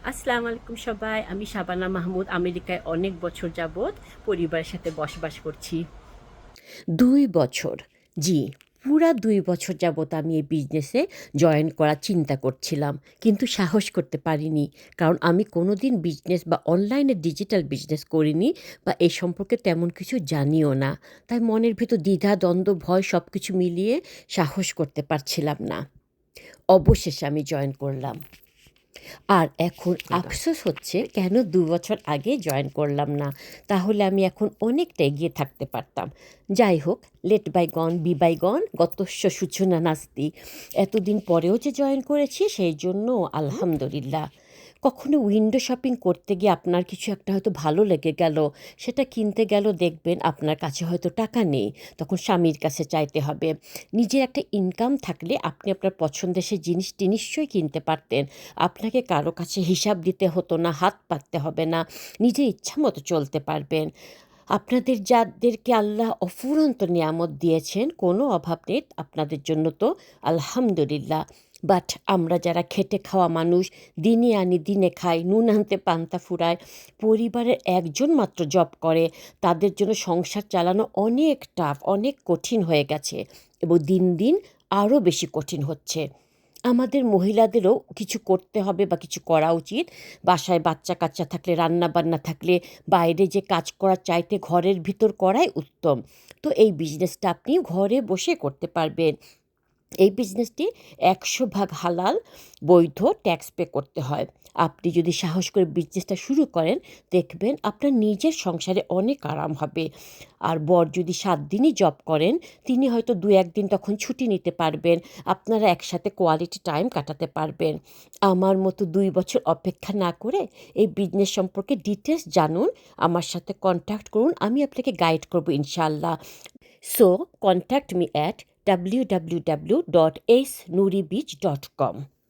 আসসালামু আলাইকুম সবাই। আমি শাবানা মাহমুদ। আমেরিকায় অনেক বছর যাবৎ পরিবারের সাথে বসবাস করছি। ২ বছর। জি, পুরা ২ বছর যাবৎ আমি এই বিজনেসে জয়েন করার চিন্তা করছিলাম। কিন্তু সাহস করতে পারিনি। কারণ আমি কোনোদিন বিজনেস বা অনলাইনে ডিজিটাল বিজনেস করিনি বা এ সম্পর্কে তেমন কিছু জানিও না। তাই মনের ভিতর দ্বিধা, দ্বন্দ্ব, ভয় সবকিছু মিলিয়ে সাহস করতে পারছিলাম না। অবশেষে আমি জয়েন করলাম। আর এখন আফসোস হচ্ছে কেন ২ বছর আগে জয়েন করলাম না। তাহলে আমি এখন অনেকটা এগিয়ে থাকতে পারতাম। যাই হোক, লেট বাইগন বি বাইগন গতস্য সূচনা নাস্তি। এতদিন পরেও যে জয়েন করেছি সেই জন্য আলহামদুলিল্লাহ। কখনো উইন্ডো শপিং করতে গিয়ে আপনার কিছু একটা হয়তো ভালো লেগে গেল, সেটা কিনতে গেলেও দেখবেন আপনার কাছে হয়তো টাকা নেই। তখন স্বামীর কাছে চাইতে হবে। নিজের একটা ইনকাম থাকলে আপনি আপনার পছন্দের সেই জিনিসটি নিশ্চয়ই কিনতে পারতেন। আপনাকে কারো কাছে হিসাব দিতে হতো না, হাত পাততে হবে না। নিজের ইচ্ছামতো চলতে পারবেন। আপনাদের যাদেরকে আল্লাহ অফুরন্ত নিয়ামত দিয়েছেন, কোনো অভাব নেই আপনাদের জন্য তো আলহামদুলিল্লাহ। বাট আমরা যারা খেটে খাওয়া মানুষ, দিনে আনি দিনে খাই, নুন আনতে পান্তা ফুরায়, পরিবারের একজন মাত্র জব করে, তাদের জন্য সংসার চালানো অনেক টাফ, অনেক কঠিন হয়ে গেছে এবং দিন দিন আরও বেশি কঠিন হচ্ছে। আমাদের মহিলাদেরও কিছু করতে হবে বা কিছু করা উচিত। বাসায় বাচ্চা-কাচ্চা থাকলে, রান্না-বান্না থাকলে বাইরে যে কাজ করার চাইতে ঘরের ভিতর করাই উত্তম। তো এই বিজনেসটা আপনি ঘরে বসে করতে পারবেন। এই বিজনেসটি ১০০ ভাগ হালাল, বৈধ, ট্যাক্স পে করতে হয়। আপনি যদি সাহস করে বিজনেসটা শুরু করেন, দেখবেন আপনার নিজের সংসারে অনেক আরাম হবে। আর বর যদি ৭ দিনই জব করেন, তিনি হয়তো ২-১ দিন তখন ছুটি নিতে পারবেন। আপনারা একসাথে কোয়ালিটি টাইম কাটাতে পারবেন। আমার মতো ২ বছর অপেক্ষা না করে এই বিজনেস সম্পর্কে ডিটেইলস জানুন। আমার সাথে কনট্যাক্ট করুন। আমি আপনাকে গাইড করব ইনশাআল্লাহ। So contact me at www.acenuribeach.com.